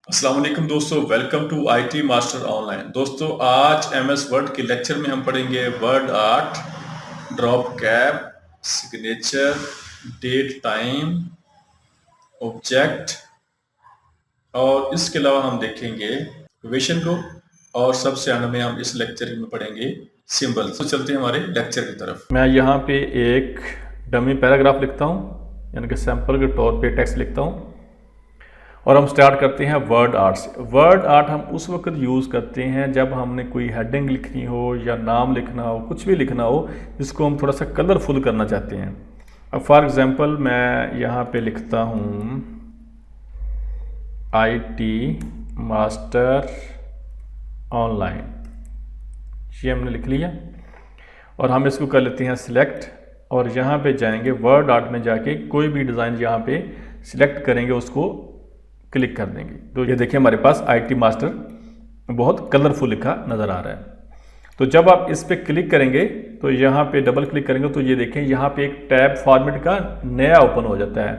अस्सलाम वालेकुम दोस्तों, welcome to IT master online. दोस्तों, आज एमएस वर्ड के लेक्चर में हम पढ़ेंगे word art, drop cap, signature, date time, object और इसके अलावा हम देखेंगे क्वेश्चन को और सबसे अंत में हम इस लेक्चर में पढ़ेंगे सिंबल। तो चलते हैं हमारे लेक्चर की तरफ। मैं यहाँ पे एक डमी पैराग्राफ लिखता हूँ, यानी कि सैंपल के तौर पे टेक्स्ट लिखता हूँ और हम स्टार्ट करते हैं वर्ड आर्ट से। वर्ड आर्ट हम उस वक्त यूज़ करते हैं जब हमने कोई हेडिंग लिखनी हो या नाम लिखना हो, कुछ भी लिखना हो जिसको हम थोड़ा सा कलरफुल करना चाहते हैं। अब फॉर एग्जांपल मैं यहाँ पे लिखता हूँ आईटी मास्टर ऑनलाइन, ये हमने लिख लिया और हम इसको कर लेते हैं सिलेक्ट और यहाँ पे जाएंगे वर्ड आर्ट में जाके कोई भी डिज़ाइन यहाँ पे सिलेक्ट करेंगे, उसको क्लिक कर देंगे। तो ये देखिए हमारे पास आईटी मास्टर बहुत कलरफुल लिखा नज़र आ रहा है। तो जब आप इस पे क्लिक करेंगे तो यहाँ पे डबल क्लिक करेंगे तो ये देखें यहाँ पे एक टैब फॉर्मेट का नया ओपन हो जाता है।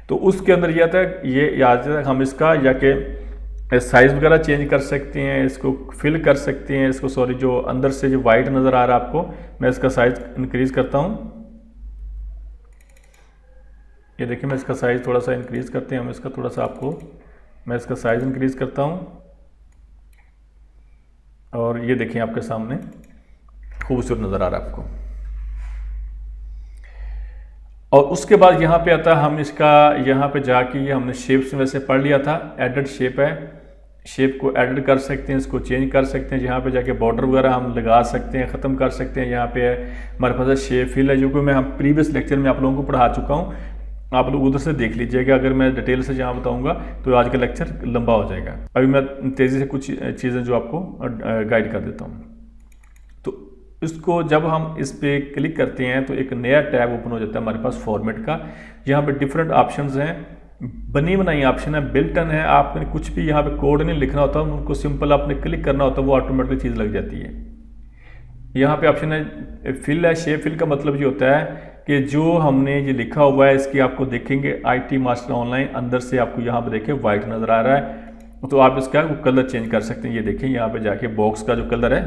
तो उसके अंदर ये आता है, ये याद है हम इसका या कि साइज़ वगैरह चेंज कर सकते हैं, इसको फिल कर सकते हैं, इसको सॉरी जो अंदर से जो वाइट नज़र आ रहा है आपको, मैं इसका साइज़ इंक्रीज़ करता हूँ। ये देखिए मैं इसका साइज़ थोड़ा सा इंक्रीज़ करते हैं, हम इसका थोड़ा सा आपको मैं इसका साइज़ इंक्रीज़ करता हूँ और ये देखिए आपके सामने खूबसूरत नज़र आ रहा है आपको। और उसके बाद यहाँ पे आता है हम इसका यहाँ पे जाके ये हमने शेप्स में वैसे पढ़ लिया था, एडिट शेप है, शेप को एडिट कर सकते हैं, इसको चेंज कर सकते हैं। यहाँ पे जाके बॉर्डर वगैरह हम लगा सकते हैं, ख़त्म कर सकते हैं। यहाँ पे हमारे पास शेप फिल है जो कि मैं हम प्रीवियस लेक्चर में आप लोगों को पढ़ा चुका हूँ, आप लोग उधर से देख लीजिएगा। अगर मैं डिटेल से जहाँ बताऊंगा तो आज का लेक्चर लंबा हो जाएगा। अभी मैं तेज़ी से कुछ चीज़ें जो आपको गाइड कर देता हूँ। तो इसको जब हम इस पर क्लिक करते हैं तो एक नया टैब ओपन हो जाता है हमारे पास फॉर्मेट का। यहाँ पे डिफरेंट ऑप्शंस हैं, बनी बनाई ऑप्शन है, बिल्ट इन है। आपने कुछ भी यहाँ पे कोड नहीं लिखना होता, उनको सिंपल आपने क्लिक करना होता है, वो ऑटोमेटिक चीज़ लग जाती है। यहाँ पे ऑप्शन है फिल है। शेप फिल का मतलब ये होता है कि जो हमने ये लिखा हुआ है इसकी आपको देखेंगे आईटी मास्टर ऑनलाइन, अंदर से आपको यहाँ पे देखिए वाइट नज़र आ रहा है, तो आप इसका कलर चेंज कर सकते हैं। ये देखिए यहाँ पे जाके बॉक्स का जो कलर है,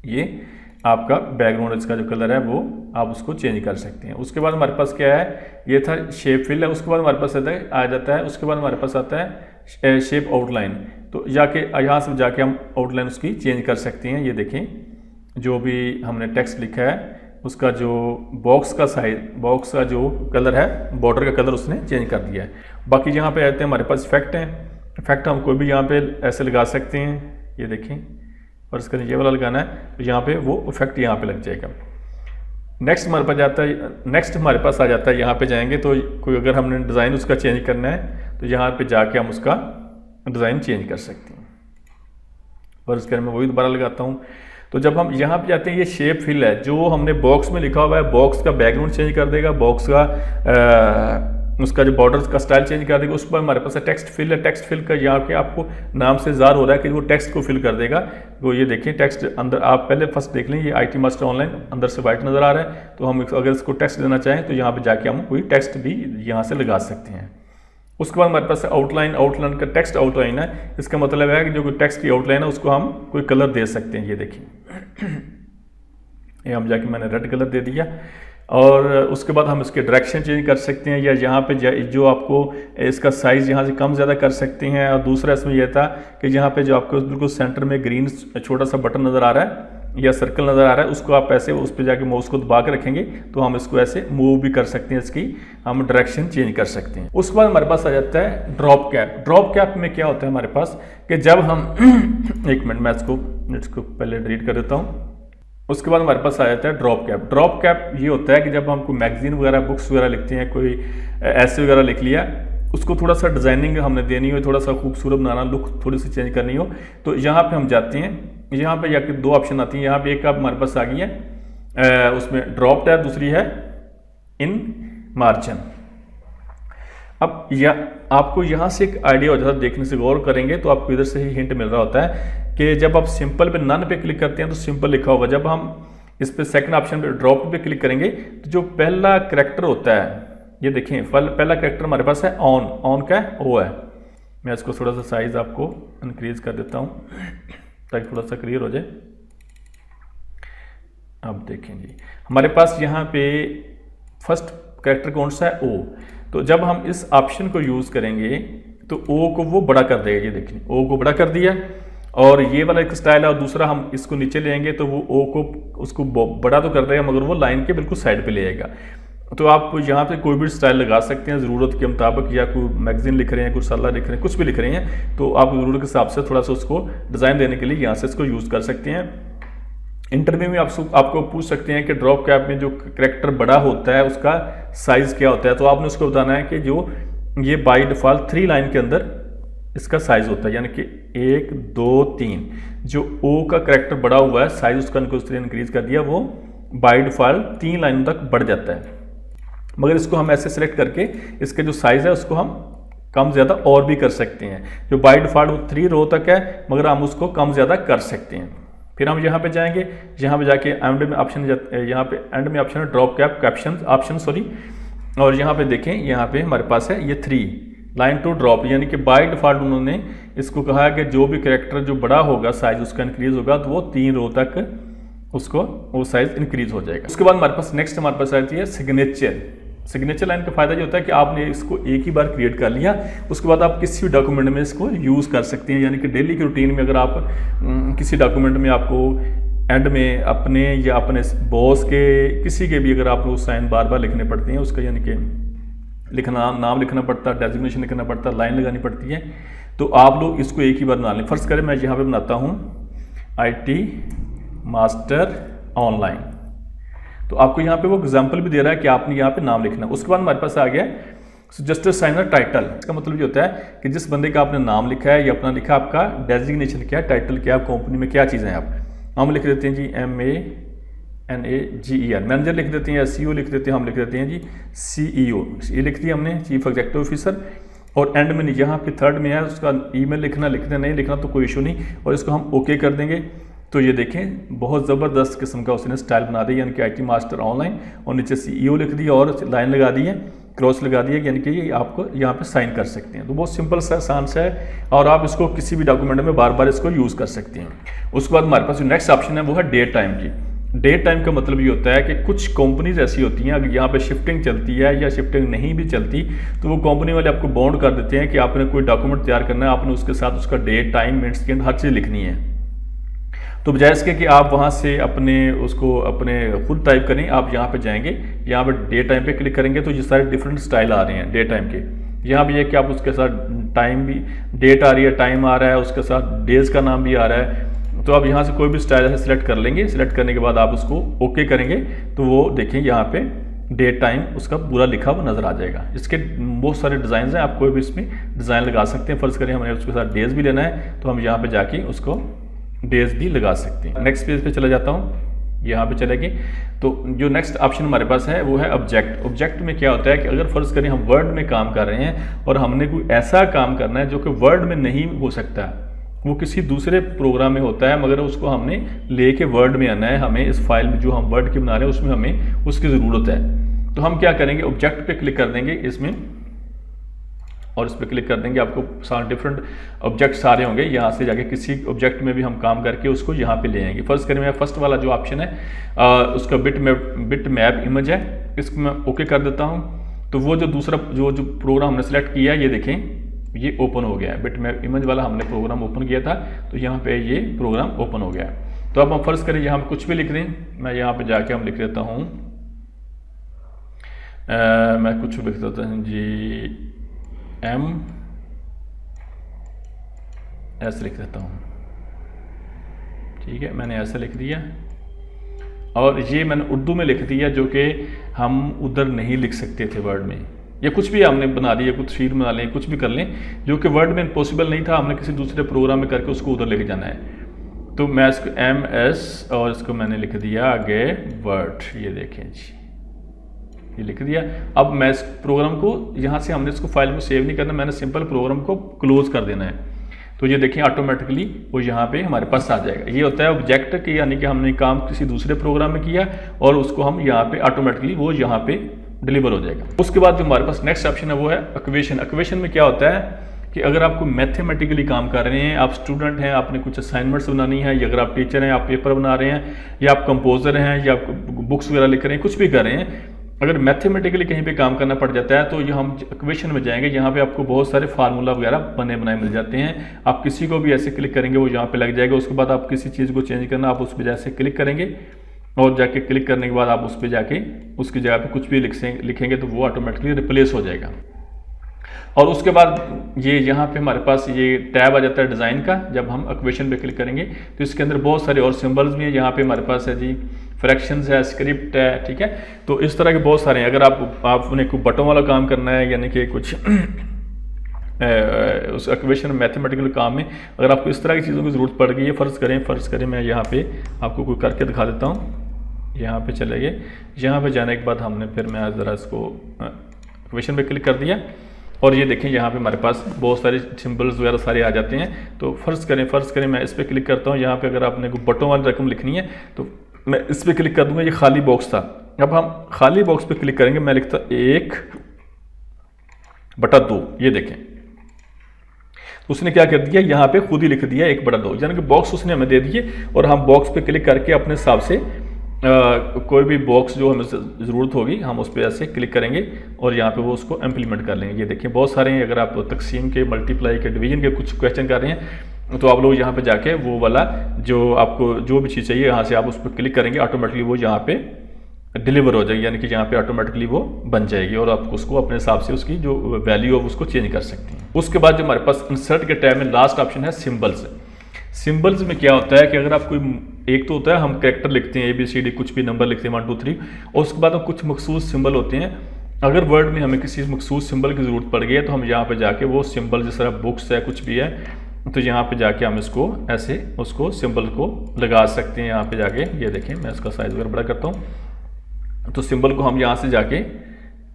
ये आपका बैकग्राउंड इसका जो कलर है वो आप उसको चेंज कर सकते हैं। उसके बाद हमारे पास क्या है, ये था शेप फिल है। उसके बाद हमारे पास आ जाता है, उसके बाद हमारे पास आता है शेप आउटलाइन। तो जाके यहाँ से जाके हम आउटलाइन उसकी चेंज कर सकते हैं। ये देखें जो भी हमने टेक्स्ट लिखा है उसका जो बॉक्स का साइज, बॉक्स का जो कलर है, बॉर्डर का कलर उसने चेंज कर दिया है। बाकी यहाँ पे आते हैं हमारे पास इफेक्ट हैं। इफेक्ट हम कोई भी यहाँ पे ऐसे लगा सकते हैं, ये देखें, और इसका ये वाला लगाना है तो यहाँ पे वो इफेक्ट यहाँ पे लग जाएगा। नेक्स्ट हमारे पास जाता है, नेक्स्ट हमारे पास आ जाता है, यहाँ पे जाएंगे तो कोई अगर हमने डिज़ाइन उसका चेंज करना है तो यहाँ पे जाके हम उसका डिज़ाइन चेंज कर सकते हैं। और इसके मैं वही दोबारा लगाता हूँ। तो जब हम यहाँ पे जाते हैं, ये शेप फिल है, जो हमने बॉक्स में लिखा हुआ है बॉक्स का बैकग्राउंड चेंज कर देगा, बॉक्स का उसका जो बॉर्डर का स्टाइल चेंज कर देगा। उस पर हमारे पास टेक्स्ट फिल है। टेक्स्ट फिल का यहाँ पे आपको नाम से ज़ाहिर हो रहा है कि वो टेक्स्ट को फिल कर देगा। तो ये देखिए टेक्स्ट अंदर, आप पहले फर्स्ट देख लें, ये आईटी मास्टर ऑनलाइन अंदर से वाइट नज़र आ रहा है। तो हम अगर इसको टेक्स्ट देना चाहें तो यहाँ पे जाके हम कोई टेक्स्ट भी यहाँ से लगा सकते हैं। उसके बाद हमारे पास आउटलाइन, आउटलाइन का टेक्स्ट आउटलाइन है। इसका मतलब है कि जो टेक्स्ट की आउटलाइन है उसको हम कोई कलर दे सकते हैं। ये देखिए ये हम जाके मैंने रेड कलर दे दिया। और उसके बाद हम इसके डायरेक्शन चेंज कर सकते हैं, या यहाँ पे जो आपको इसका साइज़ यहाँ से कम ज़्यादा कर सकते हैं। और दूसरा इसमें यह था कि यहाँ पे जो आपको बिल्कुल सेंटर में ग्रीन छोटा सा बटन नज़र आ रहा है या सर्कल नज़र आ रहा है, उसको आप ऐसे उस पर जाके माउस को दबा के रखेंगे तो हम इसको ऐसे मूव भी कर सकते हैं, इसकी हम डायरेक्शन चेंज कर सकते हैं। उसके बाद हमारे पास आ जाता है ड्रॉप कैप। ड्रॉप कैप में क्या होता है हमारे पास कि जब हम एक मिनट मैं इसको पहले डिलीट कर देता हूँ। उसके बाद हमारे पास आ जाता है ड्रॉप कैप। ड्रॉप कैप ये होता है कि जब हम कोई मैगजीन वगैरह, बुक्स वगैरह लिखते हैं, कोई ऐसे वगैरह लिख लिया, उसको थोड़ा सा डिज़ाइनिंग हमने देनी हो, थोड़ा सा खूबसूरत बनाना, लुक थोड़ी सी चेंज करनी हो, तो यहाँ पे हम जाते हैं। यहाँ पे जाके दो ऑप्शन आती हैं। यहाँ पे एक आप हमारे पास आ गई है, उसमें ड्रॉप टैब, दूसरी है इन मार्जिन। अब आपको यहाँ से एक आइडिया हो जाता है, देखने से गौर करेंगे तो आपको इधर से ही हिंट मिल रहा होता है कि जब आप सिंपल पे नन पे क्लिक करते हैं तो सिंपल लिखा होगा। जब हम इस पे सेकंड ऑप्शन पे ड्रॉप पे क्लिक करेंगे तो जो पहला करैक्टर होता है, ये देखें पहला करैक्टर हमारे पास है ऑन, ऑन का ओ है, मैं इसको थोड़ा सा साइज़ आपको इंक्रीज कर देता हूँ ताकि थोड़ा सा क्लियर हो जाए। अब देखें जी, हमारे पास यहाँ पे फर्स्ट कैरेक्टर कौन सा है, ओ। तो जब हम इस ऑप्शन को यूज़ करेंगे तो ओ को वो बड़ा कर देगा। ये देखिए ओ को बड़ा कर दिया, और ये वाला एक स्टाइल है। और दूसरा हम इसको नीचे लेंगे तो वो ओ को उसको बड़ा तो कर देगा मगर वो लाइन के बिल्कुल साइड पे ले आएगा। तो आप यहाँ पे कोई भी स्टाइल लगा सकते हैं ज़रूरत के मुताबिक, या कोई मैगजीन लिख रहे हैं, कुछ सल्ला लिख रहे हैं, कुछ भी लिख रहे हैं, तो आप ज़रूरत के हिसाब से थोड़ा सा उसको डिज़ाइन देने के लिए यहाँ से इसको यूज़ कर सकते हैं। इंटरव्यू में आपको पूछ सकते हैं कि ड्रॉप कैप में जो करैक्टर बड़ा होता है उसका साइज़ क्या होता है। तो आपने उसको बताना है कि जो ये बाई डिफ़ॉल्ट 3 लाइन के अंदर इसका साइज़ होता है, यानी कि 1 2 3 जो ओ का करैक्टर बड़ा हुआ है साइज़ उसका इंक्रीज कर दिया, वो बाई डिफ़ॉल्ट 3 लाइन तक बढ़ जाता है। मगर इसको हम ऐसे सेलेक्ट करके इसके जो साइज़ है उसको हम कम ज़्यादा और भी कर सकते हैं। जो बाई डिफ़ॉल्ट वो 3 रो तक है मगर हम उसको कम ज़्यादा कर सकते हैं। फिर हम यहाँ पे जाएंगे, यहाँ पे जाके एंड में ऑप्शन, यहाँ पे एंड में ऑप्शन है drop cap caption option sorry, और यहाँ पे देखें यहाँ पे हमारे पास है ये 3 लाइन टू ड्रॉप, यानी कि बाय डिफ़ॉल्ट उन्होंने इसको कहा कि जो भी कैरेक्टर जो बड़ा होगा साइज उसका इंक्रीज होगा तो वो 3 रो तक उसको वो साइज इंक्रीज हो जाएगा। उसके बाद हमारे पास नेक्स्ट हमारे पास आती है सिग्नेचर। सिग्नेचर लाइन का फायदा ये होता है कि आपने इसको एक ही बार क्रिएट कर लिया, उसके बाद आप किसी भी डॉक्यूमेंट में इसको यूज़ कर सकते हैं। यानी कि डेली की रूटीन में अगर आप किसी डॉक्यूमेंट में आपको एंड में अपने या अपने बॉस के किसी के भी अगर आपको साइन बार बार लिखने पड़ते हैं, उसका यानी कि नाम लिखना पड़ता है, डेजिग्नेशन लिखना पड़ता है, लाइन लगानी पड़ती है, तो आप लोग इसको एक ही बार बना लें। फर्स्ट करें मैं यहाँ पे बनाता हूँ IT मास्टर ऑनलाइन, तो आपको यहाँ पे वो एग्जाम्पल भी दे रहा है कि आपने यहाँ पे नाम लिखना। उसके बाद हमारे पास आ गया जस्ट साइनर टाइटल। इसका मतलब ये होता है कि जिस बंदे का आपने नाम लिखा है या अपना लिखा, आपका डेजिग्नेशन क्या है, टाइटल क्या है, कंपनी में क्या चीज़ें हैं आप। हम लिख देते हैं जी MANAGER, मैनेजर लिख देते हैं, या CEO लिख देते हैं, हम लिख देते हैं जी CEO, ये लिख दिया हमने, चीफ एग्जीक्यूटिव ऑफिसर। और एंड में यहाँ पे थर्ड में है उसका ईमेल लिखना नहीं लिखना तो कोई इशू नहीं, और इसको हम ओके कर देंगे। तो ये देखें बहुत ज़बरदस्त किस्म का उसने स्टाइल बना दिया, यानी कि IT मास्टर ऑनलाइन, और नीचे CEO लिख दिया और लाइन लगा दी है, क्रॉस लगा दिया, यानी कि ये आपको यहाँ पे साइन कर सकते हैं। तो बहुत सिंपल सा आसान सा है, और आप इसको किसी भी डॉक्यूमेंट में बार बार इसको यूज़ कर सकते हैं। उसके बाद हमारे पास जो नेक्स्ट ऑप्शन है वो है डेट टाइम की। डेट टाइम का मतलब ये होता है कि कुछ कंपनीज ऐसी होती हैं अगर यहाँ पे शिफ्टिंग चलती है या शिफ्टिंग नहीं भी चलती तो वो कंपनी वाले आपको बाउंड कर देते हैं कि आपने कोई डॉक्यूमेंट तैयार करना है, आपने उसके साथ उसका डेट टाइम मिनट सेकेंड हर चीज़ लिखनी है। तो बजाय इसके कि आप वहाँ से अपने खुद टाइप करें, आप यहाँ पे जाएंगे, यहाँ पे डे टाइम पे क्लिक करेंगे तो ये सारे डिफरेंट स्टाइल आ रहे हैं डे टाइम के। यहाँ भी है कि आप उसके साथ टाइम भी, डेट आ रही है, टाइम आ रहा है, उसके साथ डेज का नाम भी आ रहा है। तो आप यहाँ से कोई भी स्टाइल है सिलेक्ट कर लेंगे, सिलेक्ट करने के बाद आप उसको ओके करेंगे तो वो देखिए यहाँ पे डेट टाइम उसका पूरा लिखा हुआ नजर आ जाएगा। इसके बहुत सारे डिज़ाइन हैं, आप कोई भी इसमें डिज़ाइन लगा सकते हैं। फर्ज करें हमें उसके साथ डेज भी लेना है तो हम यहाँ पे जाके उसको डेज भी लगा सकते हैं। नेक्स्ट पेज पे चला जाता हूँ, यहाँ पे चलेंगे तो जो नेक्स्ट ऑप्शन हमारे पास है वो है ऑब्जेक्ट। ऑब्जेक्ट में क्या होता है कि अगर फर्ज करें हम वर्ड में काम कर रहे हैं और हमने कोई ऐसा काम करना है जो कि वर्ड में नहीं हो सकता, वो किसी दूसरे प्रोग्राम में होता है मगर उसको हमने लेके वर्ड में आना है, हमें इस फाइल में जो हम वर्ड की बना रहे हैं उसमें हमें उसकी ज़रूरत है। तो हम क्या करेंगे, ऑब्जेक्ट पे क्लिक कर देंगे इसमें, और इस पर क्लिक कर देंगे, आपको सारे डिफरेंट ऑब्जेक्ट सारे होंगे। यहाँ से जाके किसी ऑब्जेक्ट में भी हम काम करके उसको यहाँ पे ले आएंगे। फर्स्ट करें मैं फर्स्ट वाला जो ऑप्शन है उसका बिट मैप इमेज है, इसको मैं ओके कर देता हूँ। तो वो जो दूसरा जो प्रोग्राम हमने सेलेक्ट किया है ये देखें ये ओपन हो गया है। बिट मैप इमेज वाला हमने प्रोग्राम ओपन किया था तो यहाँ पे ये प्रोग्राम ओपन हो गया है। तो अब हम फर्ज करें यहाँ पे कुछ भी लिख दें, मैं यहाँ पे जाके हम लिख देता हूँ मैं कुछ भी लिख देता हूँ जी MS लिख देता हूँ, ठीक है, मैंने ऐसे लिख दिया। और ये मैंने उर्दू में लिख दिया जो कि हम उधर नहीं लिख सकते थे वर्ड में, या कुछ भी हमने बना दिया, कुछ शीट बना लें, कुछ भी कर लें जो कि वर्ड में पॉसिबल नहीं था, हमने किसी दूसरे प्रोग्राम में करके उसको उधर लेके जाना है। तो मैं इसको MS और इसको मैंने लिख दिया आगे वर्ड, ये देखें जी ये लिख दिया। अब मैं इस प्रोग्राम को यहाँ से हमने इसको फाइल में सेव नहीं करना, मैंने सिंपल प्रोग्राम को क्लोज कर देना है। तो ये देखिए ऑटोमेटिकली वो यहाँ पे हमारे पास आ जाएगा। ये होता है ऑब्जेक्ट की, यानी कि हमने काम किसी दूसरे प्रोग्राम में किया और उसको हम यहाँ पे ऑटोमेटिकली वो यहाँ पे डिलीवर हो जाएगा। उसके बाद जो हमारे पास नेक्स्ट ऑप्शन है वो है इक्वेशन। इक्वेशन में क्या होता है कि अगर आपको मैथमेटिकली काम कर रहे हैं, आप स्टूडेंट हैं, आपने कुछ असाइनमेंट्स बनानी है, या अगर आप टीचर हैं, आप पेपर बना रहे हैं, या आप कंपोजर हैं, या आप बुक्स वगैरह लिख रहे हैं, कुछ भी कर रहे हैं, अगर मैथमेटिकली कहीं पे काम करना पड़ जाता है तो ये हम इक्वेशन में जाएंगे, यहाँ पे आपको बहुत सारे फार्मूला वगैरह बने बनाए मिल जाते हैं। आप किसी को भी ऐसे क्लिक करेंगे वो यहाँ पे लग जाएगा। उसके बाद आप किसी चीज़ को चेंज करना, आप उस पर जैसे क्लिक करेंगे और जाके क्लिक करने के बाद आप उस पर जाके उसकी जगह पे कुछ भी लिखेंगे तो वो ऑटोमेटिकली रिप्लेस हो जाएगा। और उसके बाद ये यहाँ पे हमारे पास ये टैब आ जाता है डिज़ाइन का। जब हम इक्वेशन पे क्लिक करेंगे तो इसके अंदर बहुत सारे और सिंबल्स भी हैं। यहाँ पे हमारे पास है जी फ्रैक्शंस है, स्क्रिप्ट है, ठीक है। तो इस तरह के बहुत सारे हैं। अगर आपने कोई बटन वाला काम करना है, यानी कि कुछ उस इक्वेशन मैथमेटिकल काम में अगर आपको इस तरह की चीज़ों की ज़रूरत पड़ गई है, फ़र्ज़ करें मैं यहाँ पे आपको कोई करके दिखा देता हूँ। यहाँ पे चले गए, यहाँ पे जाने के बाद हमने फिर मैं ज़रा इसको इक्वेशन पे क्लिक कर दिया और ये देखें यहाँ पे हमारे पास बहुत सारे सिंबल्स वगैरह सारे आ जाते हैं। तो फ़र्ज़ करें मैं इस पर क्लिक करता हूँ। यहाँ पे अगर आपने कोई बटन वाली रकम लिखनी है तो मैं इस पर क्लिक कर दूंगा। ये खाली बॉक्स था, अब हम खाली बॉक्स पे क्लिक करेंगे। मैं लिखता 1/2, ये देखें उसने क्या कर दिया, यहाँ पे खुद ही लिख दिया 1/2, यानी कि बॉक्स उसने हमें दे दिए और हम बॉक्स पे क्लिक करके अपने हिसाब से कोई भी बॉक्स जो हमें ज़रूरत होगी हम उस पर ऐसे क्लिक करेंगे और यहाँ पे वो उसको इम्प्लीमेंट कर लेंगे। ये देखिए बहुत सारे हैं। अगर आप तकसीम के, मल्टीप्लाई के, डिवीजन के कुछ क्वेश्चन कर रहे हैं तो आप लोग यहाँ पे जाके वो वाला जो आपको जो भी चीज़ चाहिए यहाँ से आप उस पर क्लिक करेंगे, ऑटोमेटिकली वो यहाँ पे डिलीवर हो जाएगी, यानी कि यहाँ पे ऑटोमेटिकली वो बन जाएगी और आप उसको अपने हिसाब से उसकी जो वैल्यू है उसको चेंज कर सकते हैं। उसके बाद जो हमारे पास इंसर्ट के टैब में लास्ट ऑप्शन है सिम्बल्स। सिम्बल्स में क्या होता है कि अगर आप कोई एक तो होता है हम कैरेक्टर लिखते हैं, ABCD कुछ भी नंबर लिखते हैं 1 2 3, और उसके बाद कुछ मखसूस सिंबल होते हैं। अगर वर्ड में हमें किसी मखसूस सिंबल की ज़रूरत पड़ गई है तो हम यहाँ पे जाके वो सिंबल, जिस तरह बुक्स है कुछ भी है, तो यहाँ पे जाके हम इसको ऐसे उसको सिंबल को लगा सकते हैं। यहाँ पे जाके ये देखें, मैं इसका साइज़ वगैरह बड़ा करता हूँ तो सिंबल को हम यहाँ से जाके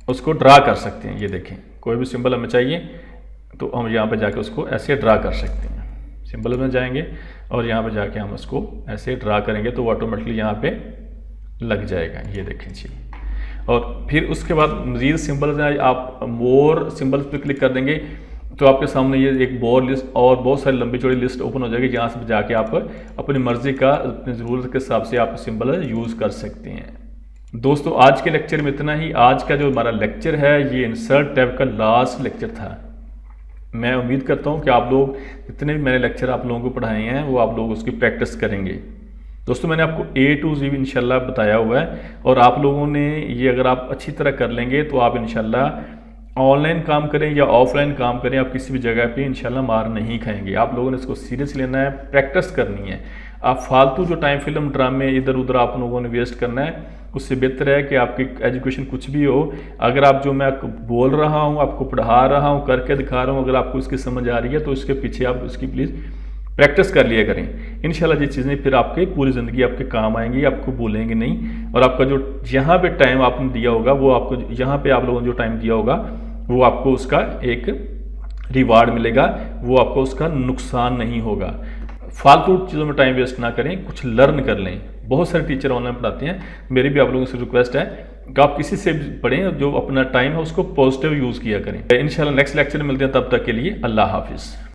उसको ड्रा कर सकते हैं। ये देखें कोई भी सिंबल हमें चाहिए तो हम यहाँ पे जाके उसको ऐसे ड्रा कर सकते हैं। सिंबल में जाएंगे और यहाँ पे जाके हम उसको ऐसे ड्रा करेंगे तो ऑटोमेटिकली यहाँ पे लग जाएगा। ये देखें जी। और फिर उसके बाद मज़ीद सिंबल्स हैं, आप मोर सिंबल्स पे क्लिक कर देंगे तो आपके सामने ये एक बोर लिस्ट और बहुत सारी लंबी चौड़ी लिस्ट ओपन हो जाएगी, जहाँ से जाके आप अपनी मर्ज़ी का, अपनी ज़रूरत के हिसाब से आप सिंबल यूज़ कर सकते हैं। दोस्तों आज के लेक्चर में इतना ही। आज का जो हमारा लेक्चर है ये इंसर्ट टैब का लास्ट लेक्चर था। मैं उम्मीद करता हूँ कि आप लोग जितने भी मैंने लेक्चर आप लोगों को पढ़ाए हैं वो आप लोग उसकी प्रैक्टिस करेंगे। दोस्तों मैंने आपको A to Z इंशाल्लाह बताया हुआ है और आप लोगों ने ये अगर आप अच्छी तरह कर लेंगे तो आप इंशाल्लाह ऑनलाइन काम करें या ऑफलाइन काम करें, आप किसी भी जगह पे इंशाल्लाह मार नहीं खाएंगे। आप लोगों ने इसको सीरियस लेना है, प्रैक्टिस करनी है। आप फालतू जो टाइम फिल्म ड्रामे इधर उधर आप लोगों ने वेस्ट करना है, उससे बेहतर है कि आपकी एजुकेशन कुछ भी हो, अगर आप जो मैं बोल रहा हूँ, आपको पढ़ा रहा हूँ, करके दिखा रहा हूँ, अगर आपको इसकी समझ आ रही है तो इसके पीछे आप इसकी प्लीज़ प्रैक्टिस कर लिया करें। इंशाल्लाह ये चीज़ें फिर आपके पूरी ज़िंदगी आपके काम आएंगी, आपको भूलेंगे नहीं। और आपका जो यहाँ पे टाइम आपने दिया होगा वो आपको यहाँ पे आप लोगों ने जो टाइम दिया होगा वो आपको उसका एक रिवार्ड मिलेगा, वो आपको उसका नुकसान नहीं होगा। फालतू चीज़ों में टाइम वेस्ट ना करें, कुछ लर्न कर लें। बहुत सारे टीचर ऑनलाइन पढ़ाते हैं, मेरी भी आप लोगों से रिक्वेस्ट है कि आप किसी से पढ़ें, जो अपना टाइम है उसको पॉजिटिव यूज़ किया करें। इंशाल्लाह नेक्स्ट लेक्चर में मिलते हैं, तब तक के लिए अल्लाह हाफिज़।